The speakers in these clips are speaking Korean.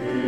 그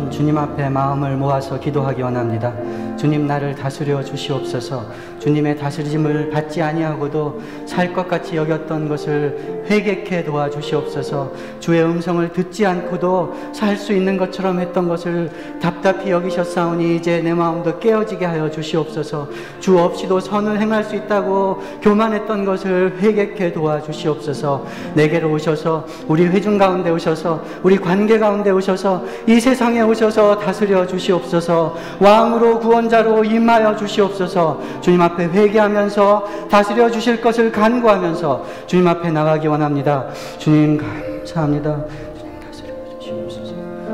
주님 앞에 마음을 모아서 기도하기 원합니다. 주님, 나를 다스려 주시옵소서. 주님의 다스림을 받지 아니하고도 살 것 같이 여겼던 것을 회개케 도와주시옵소서. 주의 음성을 듣지 않고도 살 수 있는 것처럼 했던 것을 답답히 여기셨사오니 이제 내 마음도 깨어지게 하여 주시옵소서. 주 없이도 선을 행할 수 있다고 교만했던 것을 회개케 도와주시옵소서. 내게로 오셔서, 우리 회중 가운데 오셔서, 우리 관계 가운데 오셔서, 이 세상에 오셔서 다스려 주시옵소서. 왕으로 구원자로 임하여 주시옵소서. 주님 앞에 회개하면서 다스려 주실 것을 간구하면서 주님 앞에 나가기 원합니다. 주님 감사합니다. 주님 다스려 주시옵소서.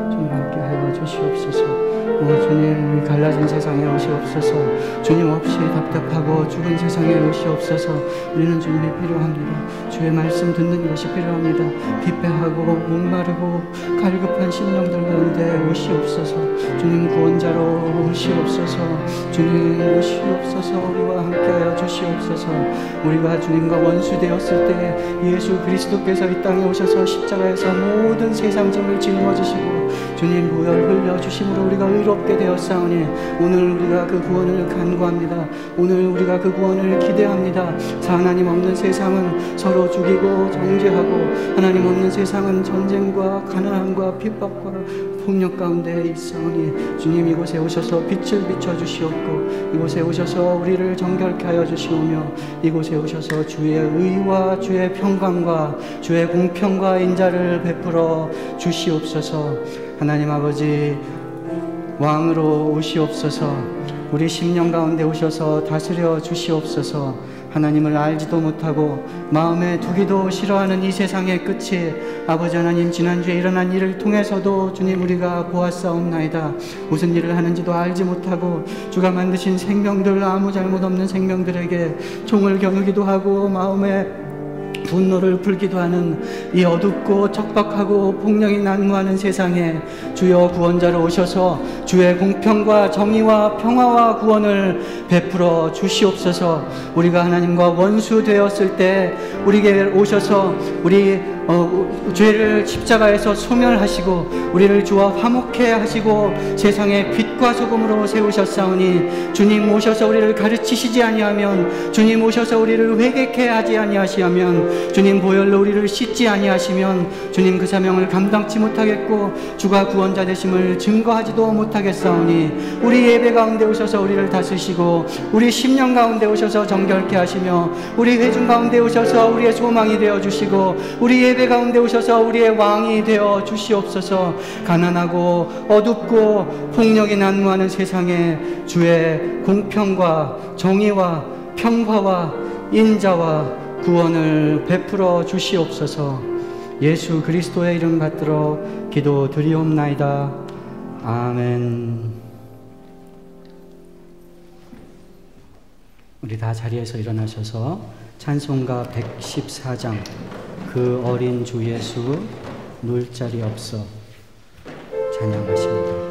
주님 함께 하여 주시옵소서. 주님, 갈라진 세상에 오시옵소서. 주님 없이 답답하고 죽은 세상에 오시옵소서. 우리는 주님이 필요합니다. 주의 말씀 듣는 것이 필요합니다. 빗배하고 목마르고 갈급한 심령들 가운데 오시옵소서. 주님 구원자로 오시옵소서. 주님 오시옵소서. 우리와 함께하여 주시옵소서. 우리가 주님과 원수 되었을 때 예수 그리스도께서 이 땅에 오셔서 십자가에서 모든 세상 짐을 짊어 지시고 주님 보혈 흘려 주심으로 우리가 의롭게 되었사오니 오늘 우리가 그 구원을 간구합니다. 오늘 우리가 그 구원을 기대합니다. 하나님 없는 세상은 서로 죽이고 정죄하고, 하나님 없는 세상은 전쟁과 가난함과 핍박과 폭력 가운데 있사오니 주님 이곳에 오셔서 빛을 비춰주시옵고, 이곳에 오셔서 우리를 정결케 하여 주시오며, 이곳에 오셔서 주의 의와 주의 평강과 주의 공평과 인자를 베풀어 주시옵소서. 하나님 아버지, 왕으로 오시옵소서. 우리 심령 가운데 오셔서 다스려 주시옵소서. 하나님을 알지도 못하고 마음에 두기도 싫어하는 이 세상의 끝이 아버지 하나님, 지난주에 일어난 일을 통해서도 주님 우리가 보았사옵나이다. 무슨 일을 하는지도 알지 못하고 주가 만드신 생명들, 아무 잘못 없는 생명들에게 총을 겨누기도 하고 마음에 분노를 불기도 하는 이 어둡고 척박하고 폭력이 난무하는 세상에 주여 구원자로 오셔서 주의 공평과 정의와 평화와 구원을 베풀어 주시옵소서. 우리가 하나님과 원수 되었을 때 우리에게 오셔서 우리 죄를 십자가에서 소멸하시고 우리를 주와 화목케 하시고 세상의 빛과 소금으로 세우셨사오니, 주님 오셔서 우리를 가르치시지 아니하면, 주님 오셔서 우리를 회개케 하지 아니하시면, 주님 보혈로 우리를 씻지 아니하시면 주님 그 사명을 감당치 못하겠고 주가 구원자 되심을 증거하지도 못하겠사오니, 우리 예배 가운데 오셔서 우리를 다스리시고 우리 심령 가운데 오셔서 정결케 하시며 우리 회중 가운데 오셔서 우리의 소망이 되어 주시고 우리 예배 가운데 오셔서 우리의 왕이 되어 주시옵소서. 가난하고 어둡고 폭력이 난무하는 세상에 주의 공평과 정의와 평화와 인자와 구원을 베풀어 주시옵소서. 예수 그리스도의 이름 받들어 기도드리옵나이다. 아멘. 우리 다 자리에서 일어나셔서 찬송가 114장 그 어린 주 예수 놀 자리 없어 찬양하십니다.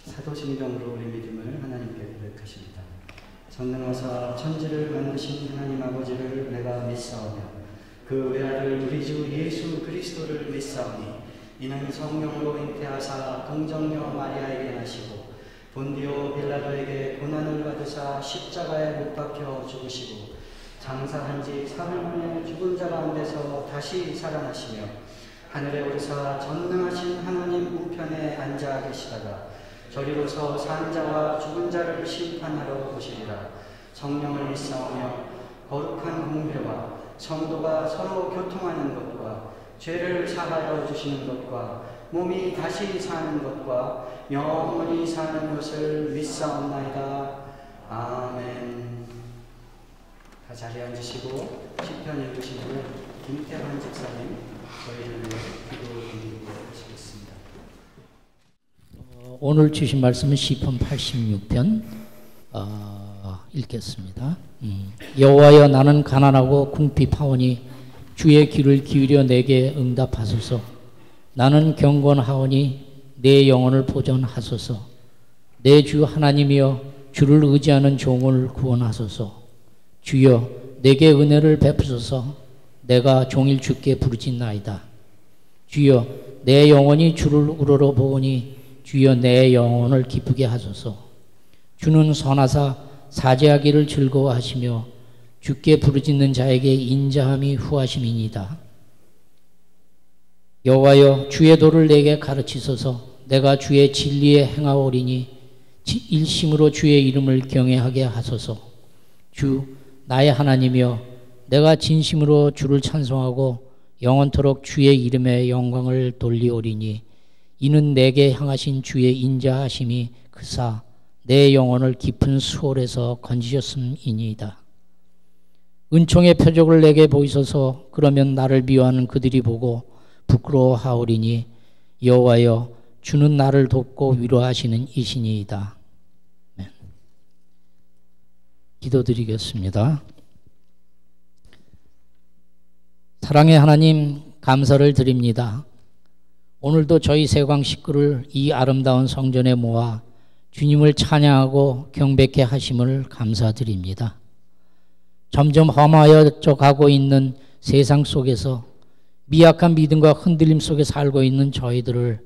사도신경으로 우리 믿음을 하나님께 고백하십니다. 전능하사 천지를 만드신 하나님 아버지를 내가 믿사오며 그 외아들 우리 주 예수 그리스도를 믿사오니 이는 성령으로 잉태하사 동정녀 마리아에게 나시고 본디오 빌라도에게 고난을 받으사 십자가에 못 박혀 죽으시고 장사한 지 사흘 만에 죽은 자 가운데서 다시 살아나시며 하늘에 오르사 전능하신 하나님 우편에 앉아 계시다가 저리로서 산 자와 죽은 자를 심판하러 오시리라. 성령을 믿사오며 거룩한 공회와 성도가 서로 교통하는 것과 죄를 사하여 주시는 것과 몸이 다시 사는 것과 영원히 사는 것을 믿사옵나이다. 아멘. 다 자리에 앉으시고 시편 읽으신 후 김태환 집사님 저희를 위해 기도드리고 하시겠습니다. 오늘 주신 말씀은 시편 86편 읽겠습니다. 여호와여 나는 가난하고 궁핍하오니 주의 귀를 기울여 내게 응답하소서. 나는 경건하오니 내 영혼을 보존하소서. 내 주 하나님이여 주를 의지하는 종을 구원하소서. 주여 내게 은혜를 베푸소서. 내가 종일 주께 부르짖나이다. 주여 내 영혼이 주를 우러러보오니 주여 내 영혼을 기쁘게 하소서. 주는 선하사 사죄하기를 즐거워하시며 주께 부르짖는 자에게 인자함이 후하심이니이다. 여호와여 주의 도를 내게 가르치소서. 내가 주의 진리에 행하오리니 일심으로 주의 이름을 경외하게 하소서. 주 나의 하나님이여 내가 진심으로 주를 찬송하고 영원토록 주의 이름에 영광을 돌리오리니 이는 내게 향하신 주의 인자하심이 크사 내 영혼을 깊은 수월에서 건지셨음이니이다. 은총의 표적을 내게 보이소서. 그러면 나를 미워하는 그들이 보고 부끄러워하오리니 여호와여 주는 나를 돕고 위로하시는 이신이이다. 네. 기도드리겠습니다. 사랑의 하나님 감사를 드립니다. 오늘도 저희 세광 식구를 이 아름다운 성전에 모아 주님을 찬양하고 경배케 하심을 감사드립니다. 점점 험하여져 가고 있는 세상 속에서 미약한 믿음과 흔들림 속에 살고 있는 저희들을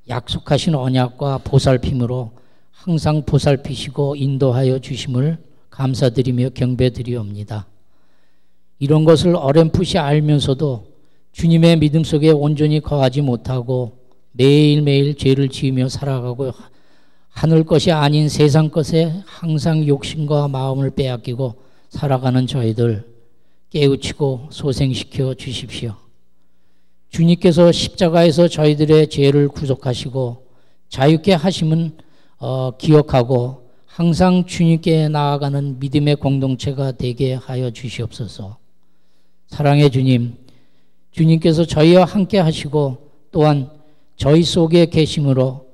약속하신 언약과 보살핌으로 항상 보살피시고 인도하여 주심을 감사드리며 경배드리옵니다. 이런 것을 어렴풋이 알면서도 주님의 믿음 속에 온전히 거하지 못하고 매일매일 죄를 지으며 살아가고 하늘 것이 아닌 세상 것에 항상 욕심과 마음을 빼앗기고 살아가는 저희들 깨우치고 소생시켜 주십시오. 주님께서 십자가에서 저희들의 죄를 구속하시고 자유케 하심은 기억하고 항상 주님께 나아가는 믿음의 공동체가 되게 하여 주시옵소서. 사랑의 주님, 주님께서 저희와 함께 하시고 또한 저희 속에 계심으로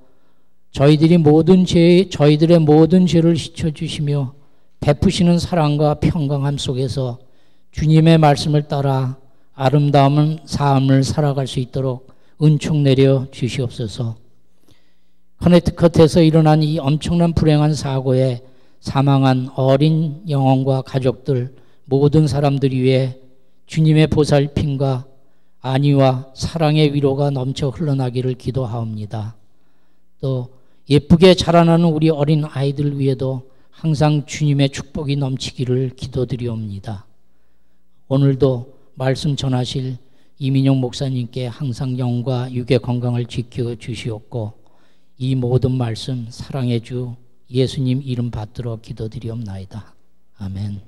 저희들의 모든 죄를 씻어주시며 베푸시는 사랑과 평강함 속에서 주님의 말씀을 따라 아름다운 삶을 살아갈 수 있도록 은총 내려 주시옵소서. 커네티컷에서 일어난 이 엄청난 불행한 사고에 사망한 어린 영혼과 가족들 모든 사람들 위해 주님의 보살핌과 안위와 사랑의 위로가 넘쳐 흘러나기를 기도하옵니다. 또 예쁘게 자라나는 우리 어린 아이들 위에도 항상 주님의 축복이 넘치기를 기도드리옵니다. 오늘도 말씀 전하실 이민용 목사님께 항상 영과 육의 건강을 지켜 주시옵고 이 모든 말씀 사랑의 주 예수님 이름 받들어 기도드리옵나이다. 아멘.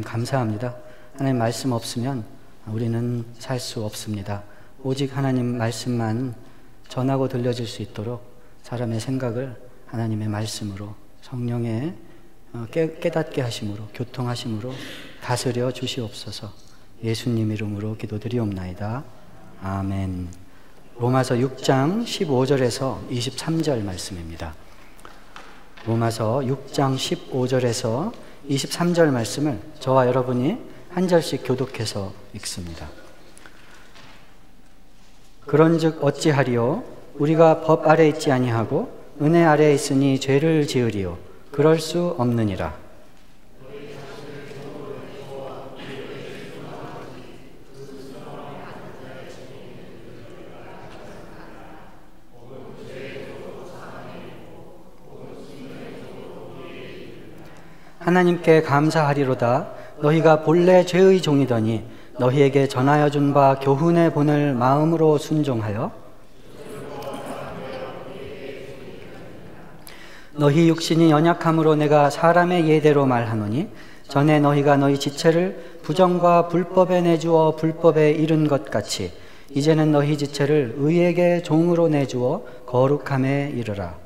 감사합니다. 하나님 말씀 없으면 우리는 살 수 없습니다. 오직 하나님 말씀만 전하고 들려질 수 있도록 사람의 생각을 하나님의 말씀으로 성령의 깨닫게 하심으로 교통하심으로 다스려 주시옵소서. 예수님 이름으로 기도드리옵나이다. 아멘. 로마서 6장 15절에서 23절 말씀입니다. 로마서 6장 15절에서 23절 말씀을 저와 여러분이 한 절씩 교독해서 읽습니다. 그런즉 어찌하리요? 우리가 법 아래 있지 아니하고 은혜 아래 있으니 죄를 지으리요? 그럴 수 없느니라. 하나님께 감사하리로다. 너희가 본래 죄의 종이더니 너희에게 전하여 준 바 교훈의 본을 마음으로 순종하여 너희 육신이 연약함으로 내가 사람의 예대로 말하노니 전에 너희가 너희 지체를 부정과 불법에 내주어 불법에 이른 것 같이 이제는 너희 지체를 의에게 종으로 내주어 거룩함에 이르라.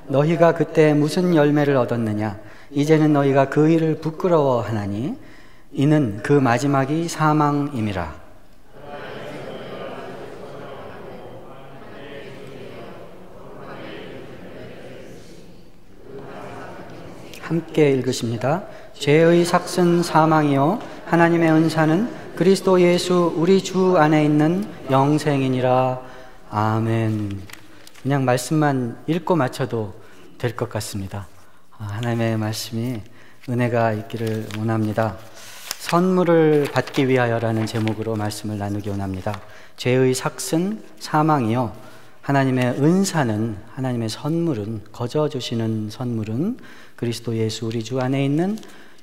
너희가 그때 무슨 열매를 얻었느냐? 이제는 너희가 그 일을 부끄러워하나니 이는 그 마지막이 사망임이라. 함께 읽으십니다. 죄의 삭은 사망이요 하나님의 은사는 그리스도 예수 우리 주 안에 있는 영생이니라. 아멘. 그냥 말씀만 읽고 마쳐도 될 것 같습니다. 하나님의 말씀이 은혜가 있기를 원합니다. 선물을 받기 위하여라는 제목으로 말씀을 나누기 원합니다. 죄의 삭은 사망이요 하나님의 은사는, 하나님의 선물은, 거저 주시는 선물은 그리스도 예수 우리 주 안에 있는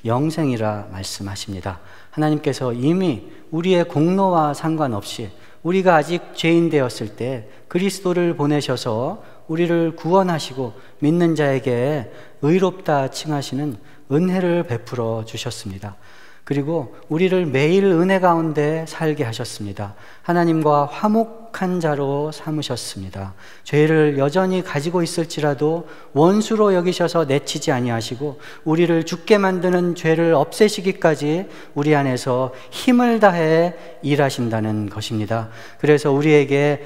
영생이라 말씀하십니다. 하나님께서 이미 우리의 공로와 상관없이 우리가 아직 죄인 되었을 때 그리스도를 보내셔서 우리를 구원하시고 믿는 자에게 의롭다 칭하시는 은혜를 베풀어 주셨습니다. 그리고 우리를 매일 은혜 가운데 살게 하셨습니다. 하나님과 화목한 자로 삼으셨습니다. 죄를 여전히 가지고 있을지라도 원수로 여기셔서 내치지 아니하시고 우리를 죽게 만드는 죄를 없애시기까지 우리 안에서 힘을 다해 일하신다는 것입니다. 그래서 우리에게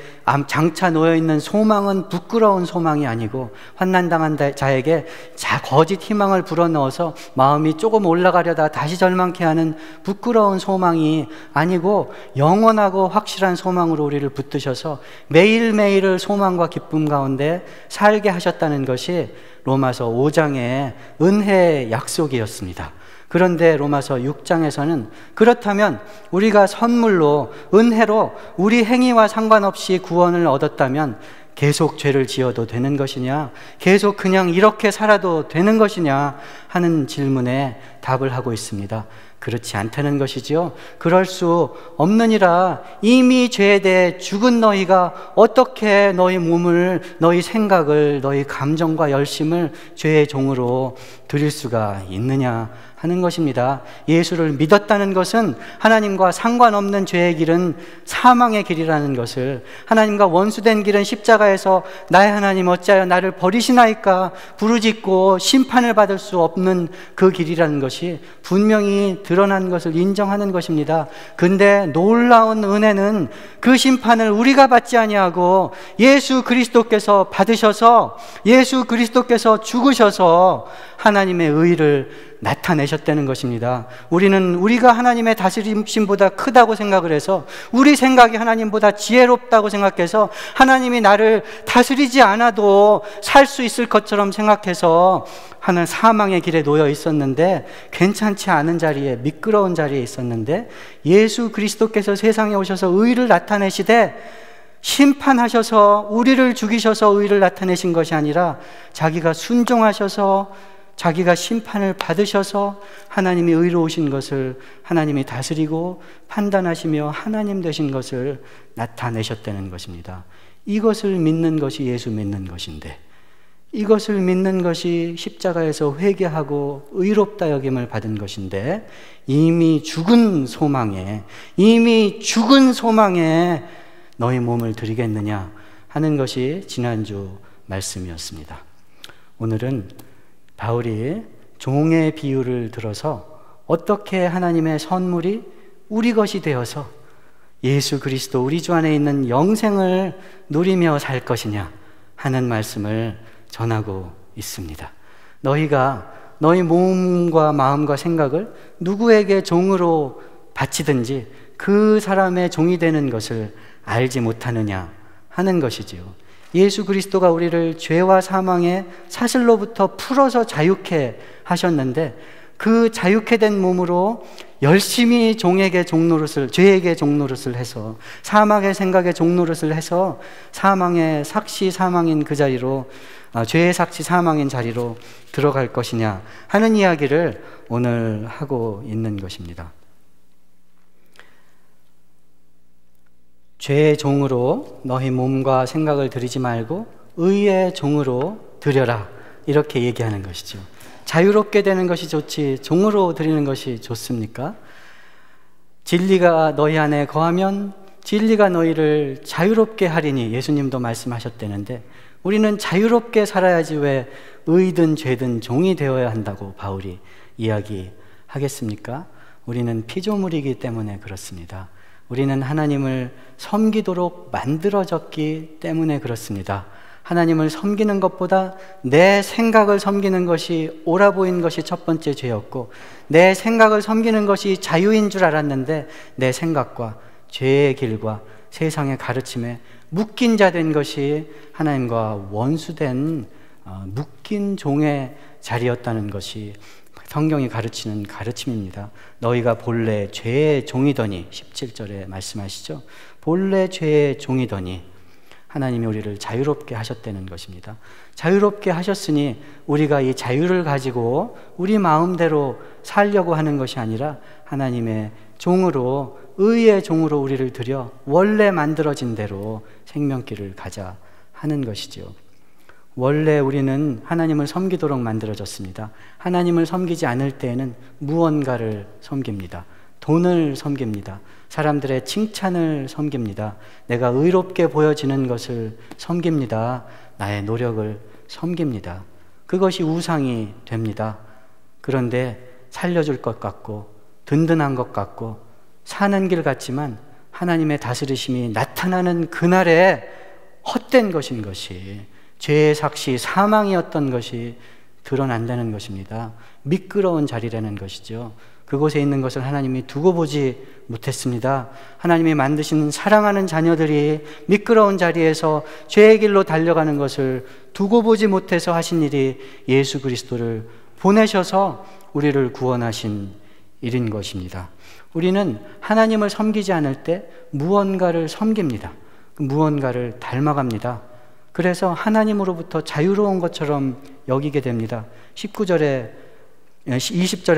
장차 놓여있는 소망은 부끄러운 소망이 아니고 환난당한 자에게 거짓 희망을 불어넣어서 마음이 조금 올라가려다 다시 절망케 하는 부끄러운 소망이 아니고 영원하고 확실한 소망으로 우리를 붙드셔서 매일매일을 소망과 기쁨 가운데 살게 하셨다는 것이 로마서 5장의 은혜의 약속이었습니다. 그런데 로마서 6장에서는 그렇다면 우리가 선물로, 은혜로 우리 행위와 상관없이 구원을 얻었다면 계속 죄를 지어도 되는 것이냐, 계속 그냥 이렇게 살아도 되는 것이냐 하는 질문에 답을 하고 있습니다. 그렇지 않다는 것이지요. 그럴 수 없느니라. 이미 죄에 대해 죽은 너희가 어떻게 너희 몸을, 너희 생각을, 너희 감정과 열심을 죄의 종으로 드릴 수가 있느냐 하는 것입니다. 예수를 믿었다는 것은 하나님과 상관없는 죄의 길은 사망의 길이라는 것을, 하나님과 원수된 길은 십자가에서 나의 하나님 어찌하여 나를 버리시나이까 부르짖고 심판을 받을 수 없는 그 길이라는 것이 분명히 드러난 것을 인정하는 것입니다. 근데 놀라운 은혜는 그 심판을 우리가 받지 아니하고 예수 그리스도께서 받으셔서, 예수 그리스도께서 죽으셔서 하나님의 의를 나타내셨다는 것입니다. 우리가 하나님의 다스림심보다 크다고 생각을 해서, 우리 생각이 하나님보다 지혜롭다고 생각해서 하나님이 나를 다스리지 않아도 살 수 있을 것처럼 생각해서 하는 사망의 길에 놓여 있었는데, 괜찮지 않은 자리에, 미끄러운 자리에 있었는데 예수 그리스도께서 세상에 오셔서 의를 나타내시되 심판하셔서 우리를 죽이셔서 의를 나타내신 것이 아니라 자기가 순종하셔서 자기가 심판을 받으셔서 하나님이 의로우신 것을, 하나님이 다스리고 판단하시며 하나님 되신 것을 나타내셨다는 것입니다. 이것을 믿는 것이 예수 믿는 것인데, 이것을 믿는 것이 십자가에서 회개하고 의롭다 여김을 받은 것인데, 이미 죽은 소망에 너희 몸을 드리겠느냐 하는 것이 지난주 말씀이었습니다. 오늘은 바울이 종의 비유를 들어서 어떻게 하나님의 선물이 우리 것이 되어서 예수 그리스도 우리 주 안에 있는 영생을 누리며 살 것이냐 하는 말씀을 전하고 있습니다. 너희가 너희 몸과 마음과 생각을 누구에게 종으로 바치든지 그 사람의 종이 되는 것을 알지 못하느냐 하는 것이지요. 예수 그리스도가 우리를 죄와 사망의 사슬로부터 풀어서 자유케 하셨는데 그 자유케 된 몸으로 열심히 죄에게 종노릇을 해서 사망의 생각에 종노릇을 해서 사망의 삭시 사망인 그 자리로 죄의 삭시 사망인 자리로 들어갈 것이냐 하는 이야기를 오늘 하고 있는 것입니다. 죄의 종으로 너희 몸과 생각을 드리지 말고 의의 종으로 드려라 이렇게 얘기하는 것이죠. 자유롭게 되는 것이 좋지 종으로 드리는 것이 좋습니까? 진리가 너희 안에 거하면 진리가 너희를 자유롭게 하리니 예수님도 말씀하셨다는데 우리는 자유롭게 살아야지 왜 의든 죄든 종이 되어야 한다고 바울이 이야기하겠습니까? 우리는 피조물이기 때문에 그렇습니다. 우리는 하나님을 섬기도록 만들어졌기 때문에 그렇습니다. 하나님을 섬기는 것보다 내 생각을 섬기는 것이 옳아 보인 것이 첫 번째 죄였고 내 생각을 섬기는 것이 자유인 줄 알았는데 내 생각과 죄의 길과 세상의 가르침에 묶인 자 된 것이 하나님과 원수된 묶인 종의 자리였다는 것이 성경이 가르치는 가르침입니다. 너희가 본래 죄의 종이더니 17절에 말씀하시죠. 본래 죄의 종이더니 하나님이 우리를 자유롭게 하셨다는 것입니다. 자유롭게 하셨으니 우리가 이 자유를 가지고 우리 마음대로 살려고 하는 것이 아니라 하나님의 종으로 의의 종으로 우리를 들여 원래 만들어진 대로 생명길을 가자 하는 것이지요. 원래 우리는 하나님을 섬기도록 만들어졌습니다. 하나님을 섬기지 않을 때에는 무언가를 섬깁니다. 돈을 섬깁니다. 사람들의 칭찬을 섬깁니다. 내가 의롭게 보여지는 것을 섬깁니다. 나의 노력을 섬깁니다. 그것이 우상이 됩니다. 그런데 살려줄 것 같고 든든한 것 같고 사는 길 같지만 하나님의 다스리심이 나타나는 그날에 헛된 것인 것이 죄의 삭시 사망이었던 것이 드러난다는 것입니다. 미끄러운 자리라는 것이죠. 그곳에 있는 것을 하나님이 두고 보지 못했습니다. 하나님이 만드신 사랑하는 자녀들이 미끄러운 자리에서 죄의 길로 달려가는 것을 두고 보지 못해서 하신 일이 예수 그리스도를 보내셔서 우리를 구원하신 일인 것입니다. 우리는 하나님을 섬기지 않을 때 무언가를 섬깁니다. 무언가를 닮아갑니다. 그래서 하나님으로부터 자유로운 것처럼 여기게 됩니다. 20절에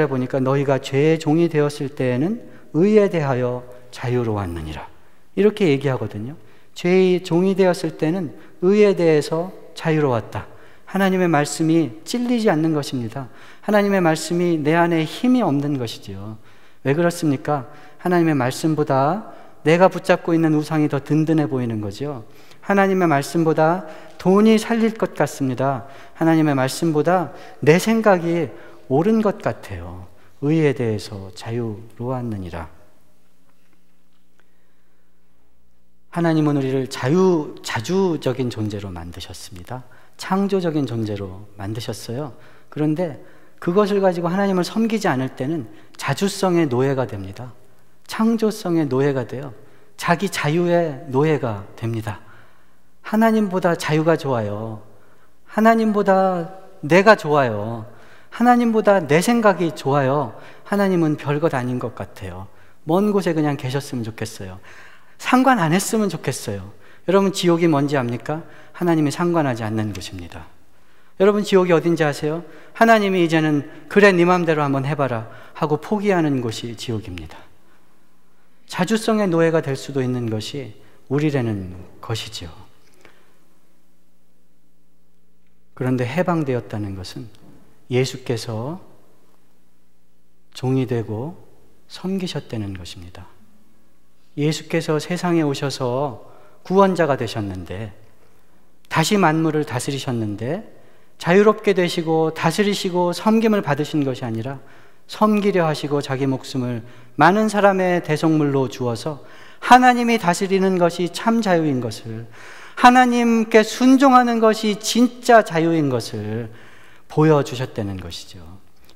보니까 너희가 죄의 종이 되었을 때에는 의에 대하여 자유로웠느니라 이렇게 얘기하거든요. 죄의 종이 되었을 때는 의에 대해서 자유로웠다. 하나님의 말씀이 찔리지 않는 것입니다. 하나님의 말씀이 내 안에 힘이 없는 것이지요. 왜 그렇습니까? 하나님의 말씀보다 내가 붙잡고 있는 우상이 더 든든해 보이는 거죠. 하나님의 말씀보다 돈이 살릴 것 같습니다. 하나님의 말씀보다 내 생각이 옳은 것 같아요. 의에 대해서 자유로웠느니라. 하나님은 우리를 자주적인 존재로 만드셨습니다. 창조적인 존재로 만드셨어요. 그런데 그것을 가지고 하나님을 섬기지 않을 때는 자주성의 노예가 됩니다. 창조성의 노예가 돼요. 자기 자유의 노예가 됩니다. 하나님보다 자유가 좋아요. 하나님보다 내가 좋아요. 하나님보다 내 생각이 좋아요. 하나님은 별것 아닌 것 같아요. 먼 곳에 그냥 계셨으면 좋겠어요. 상관 안 했으면 좋겠어요. 여러분 지옥이 뭔지 압니까? 하나님이 상관하지 않는 곳입니다. 여러분 지옥이 어딘지 아세요? 하나님이 이제는 그래 네 맘대로 한번 해봐라 하고 포기하는 곳이 지옥입니다. 자주성의 노예가 될 수도 있는 것이 우리라는 것이죠. 그런데 해방되었다는 것은 예수께서 종이 되고 섬기셨다는 것입니다. 예수께서 세상에 오셔서 구원자가 되셨는데 다시 만물을 다스리셨는데 자유롭게 되시고 다스리시고 섬김을 받으신 것이 아니라 섬기려 하시고 자기 목숨을 많은 사람의 대속물로 주어서 하나님이 다스리는 것이 참 자유인 것을, 하나님께 순종하는 것이 진짜 자유인 것을 보여주셨다는 것이죠.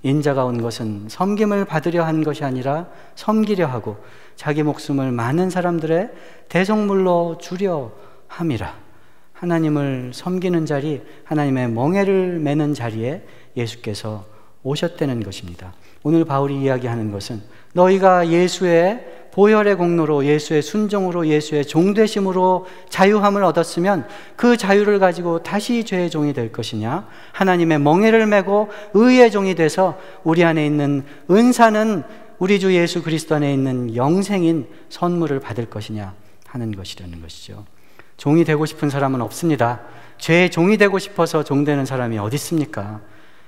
인자가 온 것은 섬김을 받으려 한 것이 아니라 섬기려 하고 자기 목숨을 많은 사람들의 대속물로 주려 함이라. 하나님을 섬기는 자리, 하나님의 멍에를 매는 자리에 예수께서 오셨다는 것입니다. 오늘 바울이 이야기하는 것은 너희가 예수의 보혈의 공로로, 예수의 순종으로, 예수의 종되심으로 자유함을 얻었으면 그 자유를 가지고 다시 죄의 종이 될 것이냐, 하나님의 멍에를 메고 의의 종이 돼서 우리 안에 있는 은사는 우리 주 예수 그리스도 안에 있는 영생인 선물을 받을 것이냐 하는 것이라는 것이죠. 종이 되고 싶은 사람은 없습니다. 죄의 종이 되고 싶어서 종되는 사람이 어디 있습니까?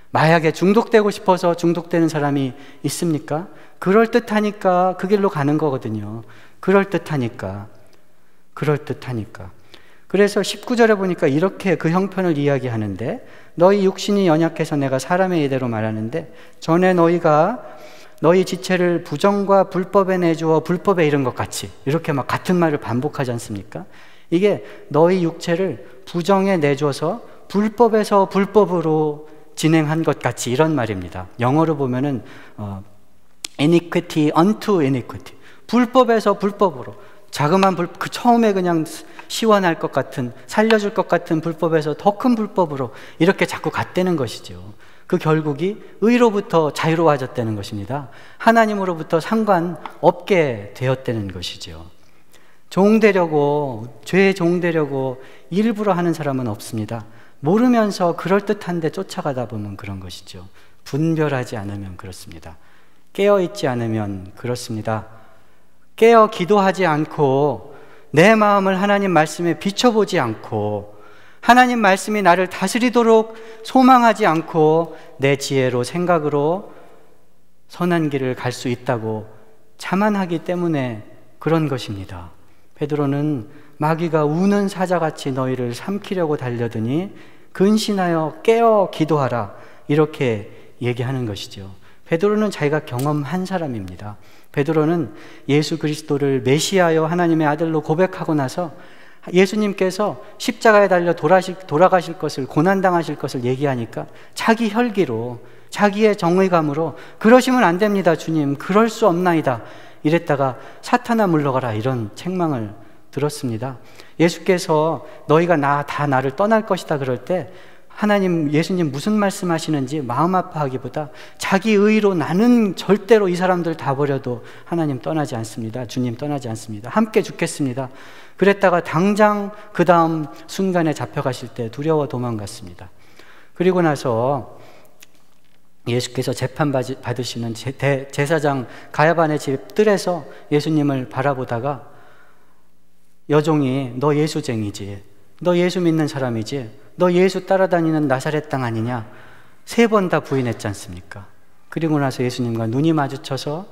마약에 중독되고 싶어서 중독되는 사람이 있습니까? 그럴듯하니까 그 길로 가는 거거든요. 그럴듯하니까. 그래서 19절에 보니까 이렇게 그 형편을 이야기하는데, 너희 육신이 연약해서 내가 사람의 예대로 말하는데 전에 너희가 너희 지체를 부정과 불법에 내주어 불법에 이른 것 같이, 이렇게 막 같은 말을 반복하지 않습니까? 이게 너희 육체를 부정에 내줘서 불법에서 불법으로 진행한 것 같이, 이런 말입니다. 영어로 보면은 iniquity unto iniquity, 불법에서 불법으로, 자그마한 그 처음에 그냥 시원할 것 같은, 살려줄 것 같은 불법에서 더 큰 불법으로 이렇게 자꾸 갔다는 것이죠. 그 결국이 의로부터 자유로워졌다는 것입니다. 하나님으로부터 상관없게 되었다는 것이죠. 종되려고, 죄의 종되려고 일부러 하는 사람은 없습니다. 모르면서 그럴듯한데 쫓아가다 보면 그런 것이죠. 분별하지 않으면 그렇습니다. 깨어있지 않으면 그렇습니다. 깨어 기도하지 않고 내 마음을 하나님 말씀에 비춰보지 않고 하나님 말씀이 나를 다스리도록 소망하지 않고 내 지혜로, 생각으로 선한 길을 갈 수 있다고 자만하기 때문에 그런 것입니다. 베드로는 마귀가 우는 사자같이 너희를 삼키려고 달려드니 근신하여 깨어 기도하라, 이렇게 얘기하는 것이죠. 베드로는 자기가 경험한 사람입니다. 베드로는 예수 그리스도를 메시아여 하나님의 아들로 고백하고 나서 예수님께서 십자가에 달려 돌아가실 것을, 고난당하실 것을 얘기하니까 자기 혈기로, 자기의 정의감으로 그러시면 안 됩니다 주님, 그럴 수 없나이다 이랬다가 사탄아 물러가라, 이런 책망을 들었습니다. 예수께서 너희가 다 나를 떠날 것이다 그럴 때 하나님, 예수님 무슨 말씀하시는지 마음 아파하기보다 자기 의로 나는 절대로 이 사람들 다 버려도 하나님 떠나지 않습니다. 주님 떠나지 않습니다. 함께 죽겠습니다. 그랬다가 당장 그 다음 순간에 잡혀가실 때 두려워 도망갔습니다. 그리고 나서 예수께서 재판 받으시는 제사장 가야반의 집 뜰에서 예수님을 바라보다가 여종이 너 예수쟁이지, 너 예수 믿는 사람이지, 너 예수 따라다니는 나사렛 땅 아니냐, 3번 다 부인했지 않습니까? 그리고 나서 예수님과 눈이 마주쳐서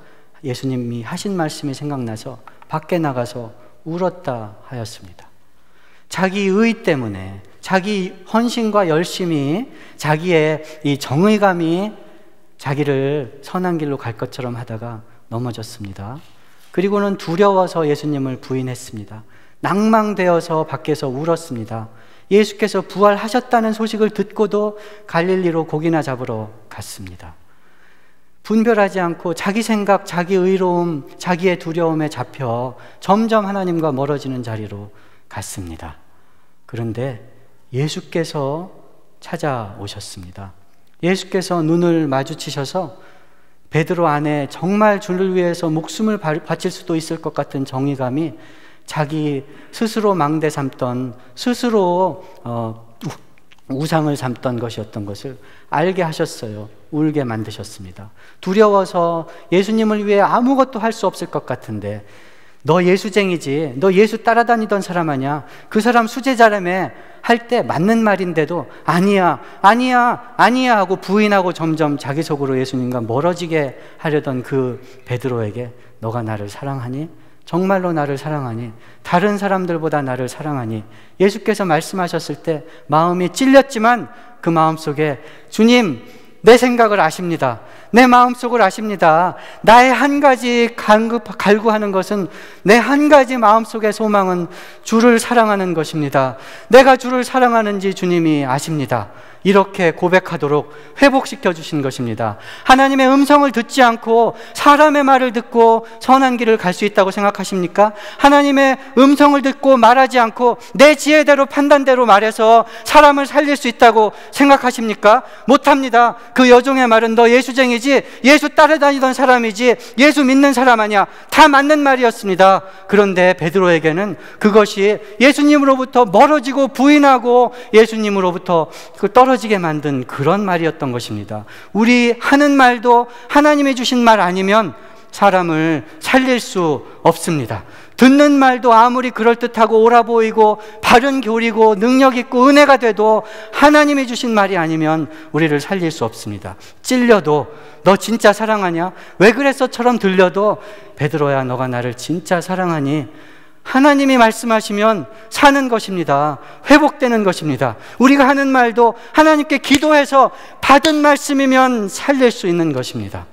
예수님이 하신 말씀이 생각나서 밖에 나가서 울었다 하였습니다. 자기 의 때문에, 자기 헌신과 열심이, 자기의 이 정의감이 자기를 선한 길로 갈 것처럼 하다가 넘어졌습니다. 그리고는 두려워서 예수님을 부인했습니다. 낭망되어서 밖에서 울었습니다. 예수께서 부활하셨다는 소식을 듣고도 갈릴리로 고기나 잡으러 갔습니다. 분별하지 않고 자기 생각, 자기 의로움, 자기의 두려움에 잡혀 점점 하나님과 멀어지는 자리로 갔습니다. 그런데 예수께서 찾아오셨습니다. 예수께서 눈을 마주치셔서 베드로 안에 정말 주를 위해서 목숨을 바칠 수도 있을 것 같은 정의감이 자기 스스로 망대 삼던, 스스로 우상을 삼던 것이었던 것을 알게 하셨어요. 울게 만드셨습니다. 두려워서 예수님을 위해 아무것도 할 수 없을 것 같은데, 너 예수쟁이지, 너 예수 따라다니던 사람 아니야, 그 사람 수제자라며 할 때 맞는 말인데도 아니야 하고 부인하고 점점 자기 속으로 예수님과 멀어지게 하려던 그 베드로에게 너가 나를 사랑하니? 정말로 나를 사랑하니? 다른 사람들보다 나를 사랑하니? 예수께서 말씀하셨을 때 마음이 찔렸지만 그 마음속에 주님, 내 생각을 아십니다. 내 마음속을 아십니다. 나의 한 가지 갈구하는 것은, 내 한 가지 마음속의 소망은 주를 사랑하는 것입니다. 내가 주를 사랑하는지 주님이 아십니다. 이렇게 고백하도록 회복시켜 주신 것입니다. 하나님의 음성을 듣지 않고 사람의 말을 듣고 선한 길을 갈 수 있다고 생각하십니까? 하나님의 음성을 듣고 말하지 않고 내 지혜대로 판단대로 말해서 사람을 살릴 수 있다고 생각하십니까? 못합니다. 그 여종의 말은 너 예수쟁이지, 예수 따라다니던 사람이지, 예수 믿는 사람 아니야. 다 맞는 말이었습니다. 그런데 베드로에게는 그것이 예수님으로부터 멀어지고 부인하고 예수님으로부터 떨어지게 만든 그런 말이었던 것입니다. 우리 하는 말도 하나님이 주신 말 아니면 사람을 살릴 수 없습니다. 듣는 말도 아무리 그럴듯하고 옳아 보이고 바른 교리고 능력 있고 은혜가 돼도 하나님이 주신 말이 아니면 우리를 살릴 수 없습니다. 찔려도 너 진짜 사랑하냐? 왜 그랬어처럼 들려도 베드로야, 너가 나를 진짜 사랑하니? 하나님이 말씀하시면 사는 것입니다. 회복되는 것입니다. 우리가 하는 말도 하나님께 기도해서 받은 말씀이면 살릴 수 있는 것입니다.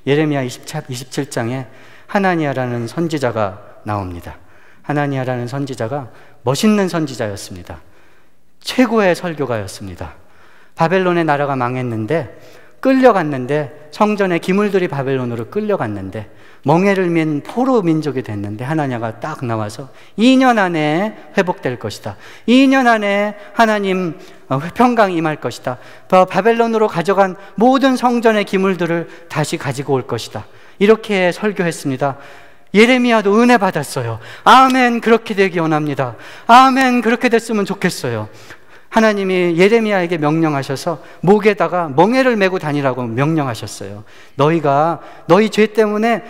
예레미야 27장에 하나니아라는 선지자가 나옵니다. 하나니아라는 선지자가 멋있는 선지자였습니다. 최고의 설교가였습니다. 바벨론의 나라가 망했는데, 끌려갔는데, 성전의 기물들이 바벨론으로 끌려갔는데 멍에를 맨 포로 민족이 됐는데 하나냐가 딱 나와서 2년 안에 회복될 것이다. 2년 안에 하나님 평강이 임할 것이다. 바벨론으로 가져간 모든 성전의 기물들을 다시 가지고 올 것이다. 이렇게 설교했습니다. 예레미야도 은혜 받았어요. 아멘, 그렇게 되기 원합니다. 아멘, 그렇게 됐으면 좋겠어요. 하나님이 예레미야에게 명령하셔서 목에다가 멍에를 메고 다니라고 명령하셨어요. 너희가 너희 죄 때문에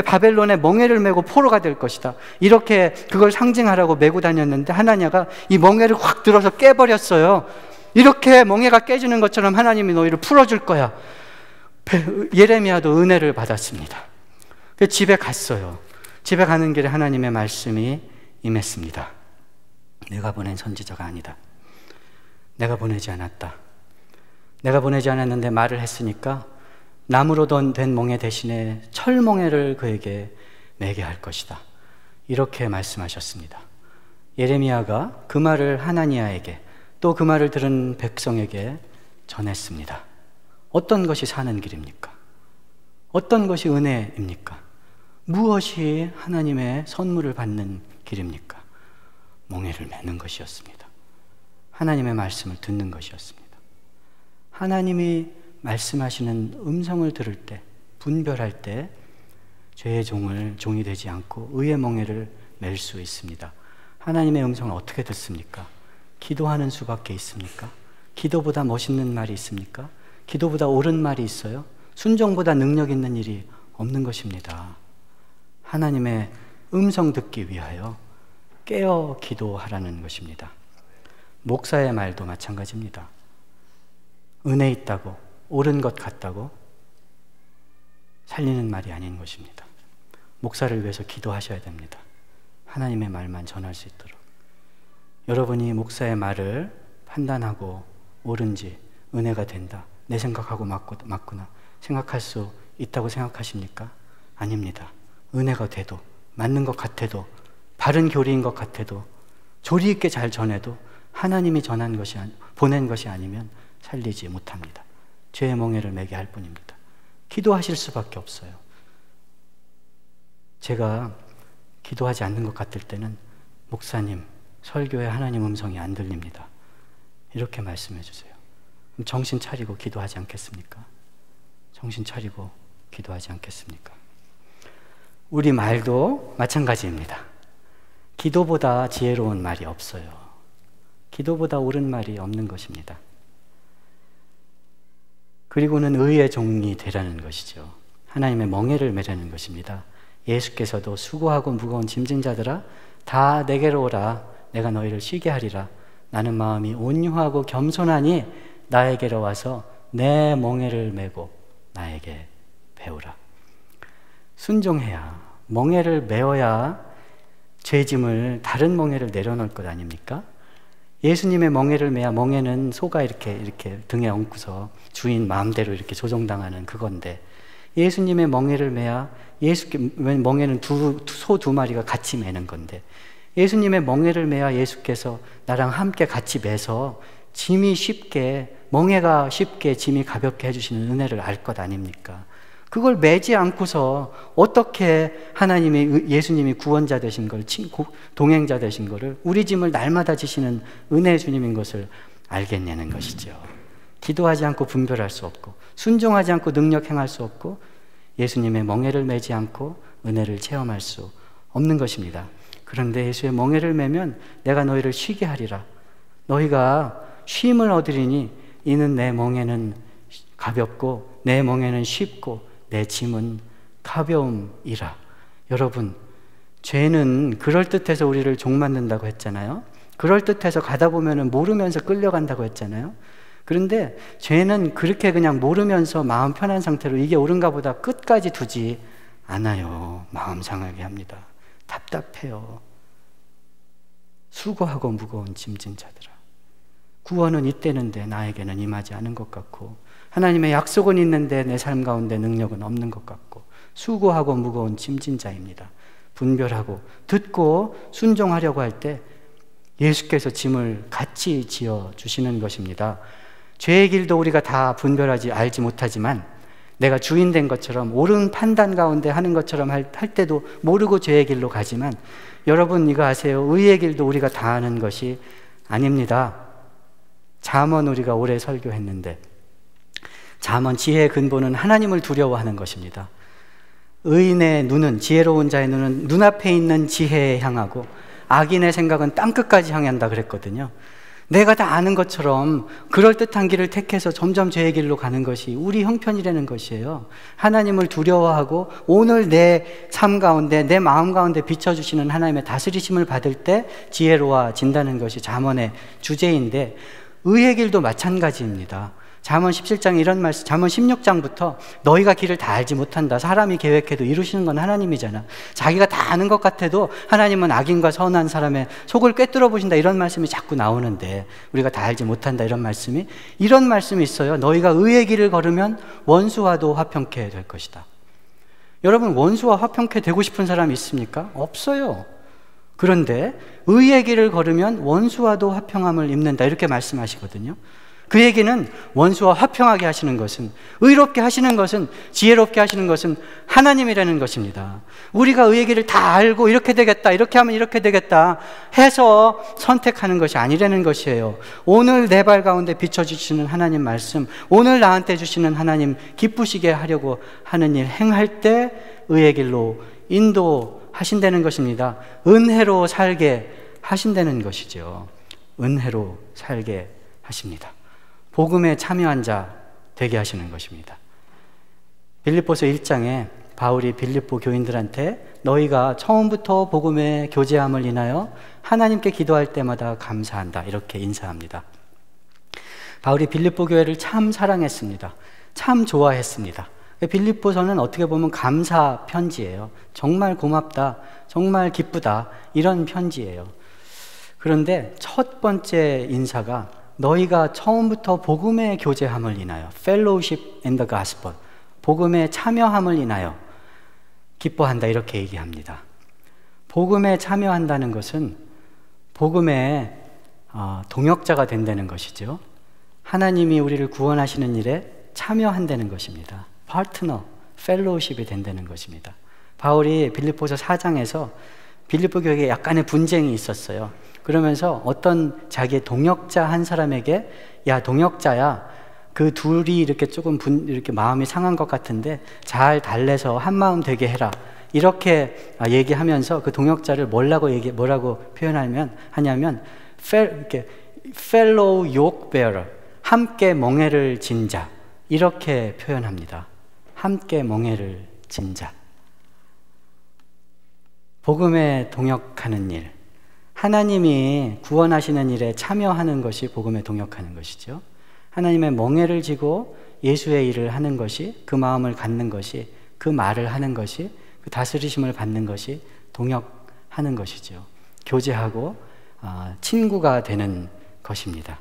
바벨론에 멍에를 메고 포로가 될 것이다. 이렇게 그걸 상징하라고 메고 다녔는데 하나냐가 이 멍에를 확 들어서 깨버렸어요. 이렇게 멍에가 깨지는 것처럼 하나님이 너희를 풀어줄 거야. 예레미야도 은혜를 받았습니다. 집에 갔어요. 집에 가는 길에 하나님의 말씀이 임했습니다. 내가 보낸 선지자가 아니다. 내가 보내지 않았다. 내가 보내지 않았는데 말을 했으니까 나무로 된 멍에 대신에 철멍에를 그에게 매게 할 것이다. 이렇게 말씀하셨습니다. 예레미야가 그 말을 하나니아에게, 또 그 말을 들은 백성에게 전했습니다. 어떤 것이 사는 길입니까? 어떤 것이 은혜입니까? 무엇이 하나님의 선물을 받는 길입니까? 멍에를 매는 것이었습니다. 하나님의 말씀을 듣는 것이었습니다. 하나님이 말씀하시는 음성을 들을 때, 분별할 때 죄의 종이 되지 않고 의의 멍에를 맬 수 있습니다. 하나님의 음성을 어떻게 듣습니까? 기도하는 수밖에 있습니까? 기도보다 멋있는 말이 있습니까? 기도보다 옳은 말이 있어요? 순종보다 능력 있는 일이 없는 것입니다. 하나님의 음성 듣기 위하여 깨어 기도하라는 것입니다. 목사의 말도 마찬가지입니다. 은혜 있다고, 옳은 것 같다고 살리는 말이 아닌 것입니다. 목사를 위해서 기도하셔야 됩니다. 하나님의 말만 전할 수 있도록. 여러분이 목사의 말을 판단하고 옳은지, 은혜가 된다, 내 생각하고 맞구나 생각할 수 있다고 생각하십니까? 아닙니다. 은혜가 돼도, 맞는 것 같아도, 바른 교리인 것 같아도, 조리 있게 잘 전해도 하나님이 보낸 것이 아니면 살리지 못합니다. 죄의 멍에를 매게 할 뿐입니다. 기도하실 수밖에 없어요. 제가 기도하지 않는 것 같을 때는 목사님, 설교에 하나님 음성이 안 들립니다. 이렇게 말씀해 주세요. 그럼 정신 차리고 기도하지 않겠습니까? 정신 차리고 기도하지 않겠습니까? 우리 말도 마찬가지입니다. 기도보다 지혜로운 말이 없어요. 기도보다 옳은 말이 없는 것입니다. 그리고는 의의 종이 되라는 것이죠. 하나님의 멍에를 매라는 것입니다. 예수께서도 수고하고 무거운 짐진 자들아 다 내게로 오라. 내가 너희를 쉬게 하리라. 나는 마음이 온유하고 겸손하니 나에게로 와서 내 멍에를 메고 나에게 배우라. 순종해야, 멍에를 메어야 죄짐을, 다른 멍에를 내려놓을 것 아닙니까? 예수님의 멍에를 매야, 멍에는 소가 이렇게 등에 얹고서 주인 마음대로 이렇게 조종당하는 그건데, 예수님의 멍에를 매야, 멍에는 소 두 마리가 같이 매는 건데, 예수님의 멍에를 매야 예수께서 나랑 함께 같이 매서 멍에가 쉽게 짐이 가볍게 해주시는 은혜를 알 것 아닙니까? 그걸 매지 않고서 어떻게 예수님이 구원자 되신 걸, 동행자 되신 거를, 우리 짐을 날마다 지시는 은혜의 주님인 것을 알겠냐는 것이죠. 기도하지 않고 분별할 수 없고, 순종하지 않고 능력 행할 수 없고, 예수님의 멍에를 매지 않고 은혜를 체험할 수 없는 것입니다. 그런데 예수의 멍에를 매면 내가 너희를 쉬게 하리라. 너희가 쉼을 얻으리니 이는 내 멍에는 가볍고 내 멍에는 쉽고 내 짐은 가벼움이라. 여러분, 죄는 그럴듯해서 우리를 종만든다고 했잖아요. 그럴듯해서 가다 보면은 모르면서 끌려간다고 했잖아요. 그런데 죄는 그렇게 그냥 모르면서 마음 편한 상태로 이게 옳은가 보다 끝까지 두지 않아요. 마음 상하게 합니다. 답답해요. 수고하고 무거운 짐진 자들아, 구원은 있대는데 나에게는 임하지 않은 것 같고, 하나님의 약속은 있는데 내 삶 가운데 능력은 없는 것 같고, 수고하고 무거운 짐진 자입니다. 분별하고 듣고 순종하려고 할 때 예수께서 짐을 같이 지어 주시는 것입니다. 죄의 길도 우리가 다 알지 못하지만, 내가 주인 된 것처럼 옳은 판단 가운데 하는 것처럼 할 때도 모르고 죄의 길로 가지만, 여러분 이거 아세요? 의의 길도 우리가 다 아는 것이 아닙니다. 잠언 우리가 오래 설교했는데, 잠언 지혜의 근본은 하나님을 두려워하는 것입니다. 의인의 눈은, 지혜로운 자의 눈은 눈앞에 있는 지혜에 향하고 악인의 생각은 땅끝까지 향한다 그랬거든요. 내가 다 아는 것처럼 그럴듯한 길을 택해서 점점 죄의 길로 가는 것이 우리 형편이라는 것이에요. 하나님을 두려워하고 오늘 내 삶 가운데, 내 마음 가운데 비춰주시는 하나님의 다스리심을 받을 때 지혜로워진다는 것이 잠언의 주제인데, 의의 길도 마찬가지입니다. 잠언 17장 이런 말씀, 잠언 16장부터 너희가 길을 다 알지 못한다. 사람이 계획해도 이루시는 건 하나님이잖아. 자기가 다 아는 것 같아도 하나님은 악인과 선한 사람의 속을 꿰뚫어 보신다. 이런 말씀이 자꾸 나오는데, 우리가 다 알지 못한다 이런 말씀이 있어요. 너희가 의의 길을 걸으면 원수와도 화평케 될 것이다. 여러분, 원수와 화평케 되고 싶은 사람이 있습니까? 없어요. 그런데 의의 길을 걸으면 원수와도 화평함을 입는다 이렇게 말씀하시거든요. 그 얘기는 원수와 화평하게 하시는 것은, 의롭게 하시는 것은, 지혜롭게 하시는 것은 하나님이라는 것입니다. 우리가 의의 길을 다 알고 이렇게 되겠다, 이렇게 하면 이렇게 되겠다 해서 선택하는 것이 아니라는 것이에요. 오늘 내 발 가운데 비춰주시는 하나님 말씀, 오늘 나한테 주시는 하나님 기쁘시게 하려고 하는 일 행할 때 의의 길로 인도하신다는 것입니다. 은혜로 살게 하신다는 것이죠. 은혜로 살게 하십니다. 복음에 참여한 자 되게 하시는 것입니다. 빌립보서 1장에 바울이 빌립보 교인들한테 너희가 처음부터 복음의 교제함을 인하여 하나님께 기도할 때마다 감사한다 이렇게 인사합니다. 바울이 빌립보 교회를 참 사랑했습니다. 참 좋아했습니다. 빌립보서는 어떻게 보면 감사 편지예요. 정말 고맙다, 정말 기쁘다 이런 편지예요. 그런데 첫 번째 인사가 너희가 처음부터 복음의 교제함을 인하여, fellowship in the gospel, 복음에 참여함을 인하여 기뻐한다 이렇게 얘기합니다. 복음에 참여한다는 것은 복음의 동역자가 된다는 것이죠. 하나님이 우리를 구원하시는 일에 참여한다는 것입니다. 파트너, 펠로우십이 된다는 것입니다. 바울이 빌립보서 4장에서 빌립보 교회에 약간의 분쟁이 있었어요. 그러면서 어떤 자기의 동역자 한 사람에게 야 동역자야, 그 둘이 이렇게 조금 이렇게 마음이 상한 것 같은데 잘 달래서 한 마음 되게 해라 이렇게 얘기하면서 그 동역자를 뭐라고 하냐면 fellow yoke bearer, 함께 멍에를 진 자 이렇게 표현합니다. 함께 멍에를 진 자. 복음에 동역하는 일, 하나님이 구원하시는 일에 참여하는 것이 복음에 동역하는 것이죠. 하나님의 멍에를 지고 예수의 일을 하는 것이, 그 마음을 갖는 것이, 그 말을 하는 것이, 그 다스리심을 받는 것이 동역하는 것이죠. 교제하고 친구가 되는 것입니다.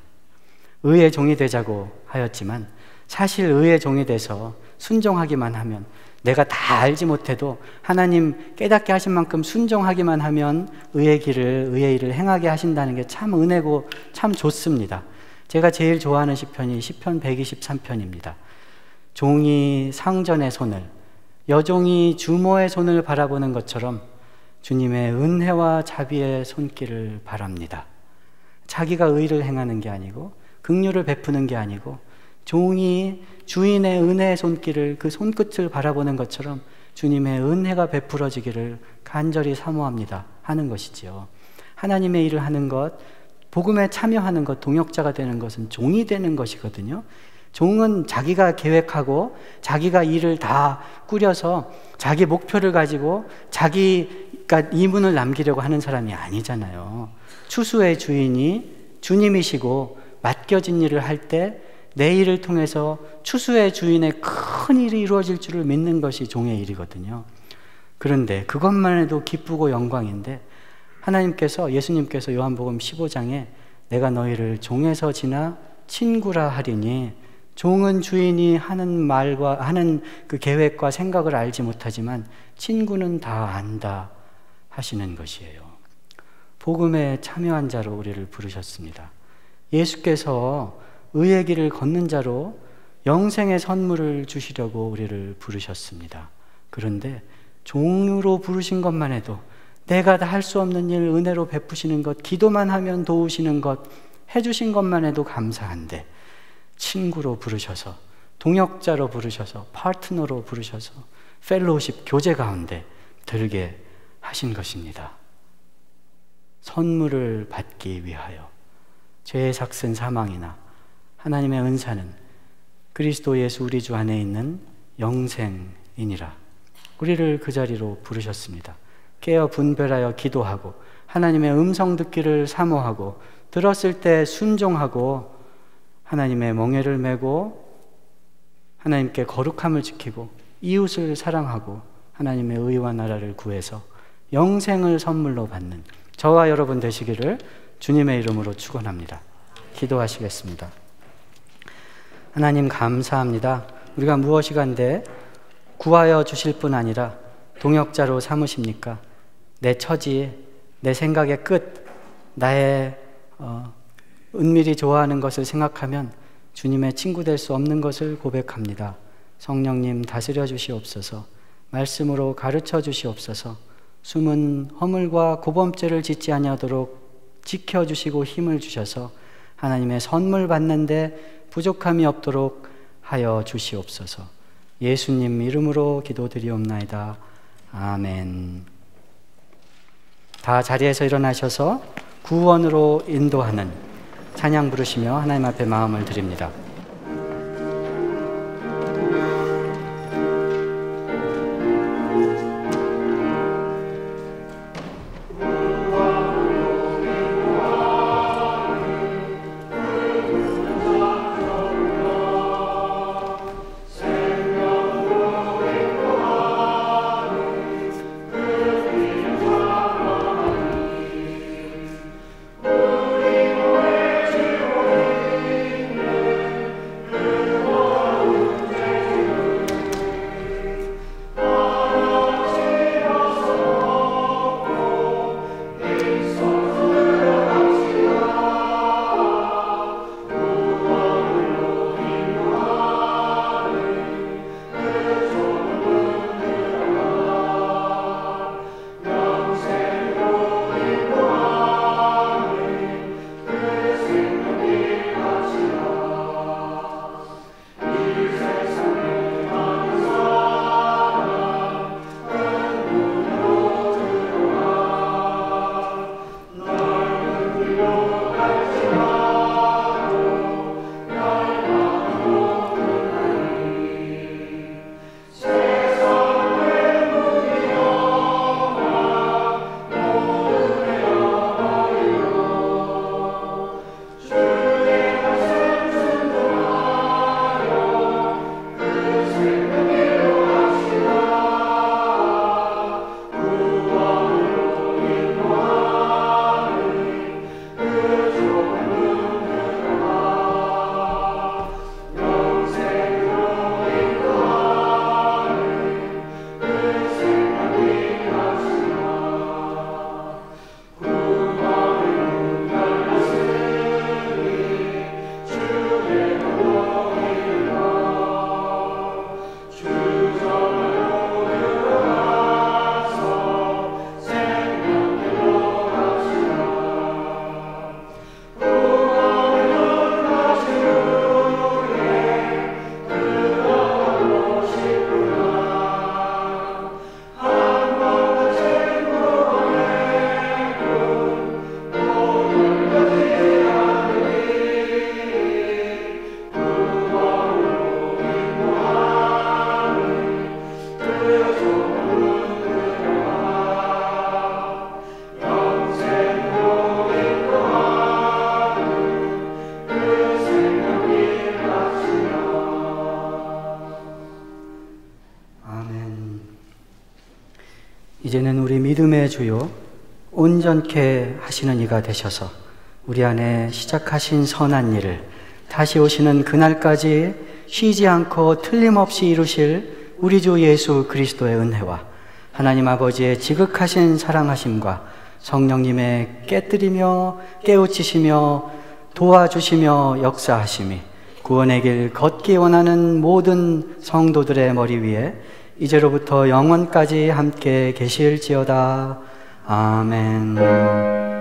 의의 종이 되자고 하였지만 사실 의의 종이 돼서 순종하기만 하면, 내가 다 알지 못해도 하나님 깨닫게 하신 만큼 순종하기만 하면 의의 길을, 의의 일을 행하게 하신다는 게 참 은혜고 참 좋습니다. 제가 제일 좋아하는 시편이 시편 123편입니다. 종이 상전의 손을, 여종이 주모의 손을 바라보는 것처럼 주님의 은혜와 자비의 손길을 바랍니다. 자기가 의를 행하는 게 아니고 긍휼을 베푸는 게 아니고 종이 주인의 은혜의 손길을, 그 손끝을 바라보는 것처럼 주님의 은혜가 베풀어지기를 간절히 사모합니다 하는 것이지요. 하나님의 일을 하는 것, 복음에 참여하는 것, 동역자가 되는 것은 종이 되는 것이거든요. 종은 자기가 계획하고 자기가 일을 다 꾸려서 자기 목표를 가지고 자기가 이문을 남기려고 하는 사람이 아니잖아요. 추수의 주인이 주님이시고 맡겨진 일을 할 때 내 일을 통해서 추수의 주인의 큰 일이 이루어질 줄을 믿는 것이 종의 일이거든요. 그런데 그것만 해도 기쁘고 영광인데 하나님께서, 예수님께서 요한복음 15장에 내가 너희를 종에서 지나 친구라 하리니, 종은 주인이 하는 말과 하는 그 계획과 생각을 알지 못하지만 친구는 다 안다 하시는 것이에요. 복음에 참여한 자로 우리를 부르셨습니다. 예수께서 의의 길을 걷는 자로 영생의 선물을 주시려고 우리를 부르셨습니다. 그런데 종으로 부르신 것만 해도, 내가 다 할 수 없는 일 은혜로 베푸시는 것, 기도만 하면 도우시는 것 해주신 것만 해도 감사한데, 친구로 부르셔서, 동역자로 부르셔서, 파트너로 부르셔서 펠로우십, 교제 가운데 들게 하신 것입니다. 선물을 받기 위하여. 죄의 삭슨 사망이나 하나님의 은사는 그리스도 예수 우리 주 안에 있는 영생이니라. 우리를 그 자리로 부르셨습니다. 깨어 분별하여 기도하고 하나님의 음성 듣기를 사모하고 들었을 때 순종하고 하나님의 멍에를 메고 하나님께 거룩함을 지키고 이웃을 사랑하고 하나님의 의와 나라를 구해서 영생을 선물로 받는 저와 여러분 되시기를 주님의 이름으로 축원합니다. 기도하시겠습니다. 하나님 감사합니다. 우리가 무엇이 간데 구하여 주실 뿐 아니라 동역자로 삼으십니까? 내 처지, 내 생각의 끝, 나의 은밀히 좋아하는 것을 생각하면 주님의 친구 될 수 없는 것을 고백합니다. 성령님 다스려 주시옵소서. 말씀으로 가르쳐 주시옵소서. 숨은 허물과 고범죄를 짓지 아니하도록 지켜주시고 힘을 주셔서 하나님의 선물 받는데 부족함이 없도록 하여 주시옵소서. 예수님 이름으로 기도드리옵나이다. 아멘. 다 자리에서 일어나셔서 구원으로 인도하는 찬양 부르시며 하나님 앞에 마음을 드립니다. 이제는 우리 믿음의 주요 온전케 하시는 이가 되셔서 우리 안에 시작하신 선한 일을 다시 오시는 그날까지 쉬지 않고 틀림없이 이루실 우리 주 예수 그리스도의 은혜와 하나님 아버지의 지극하신 사랑하심과 성령님의 깨뜨리며 깨우치시며 도와주시며 역사하심이 구원의 길 걷기 원하는 모든 성도들의 머리 위에 이제로부터 영원까지 함께 계실지어다. 아멘.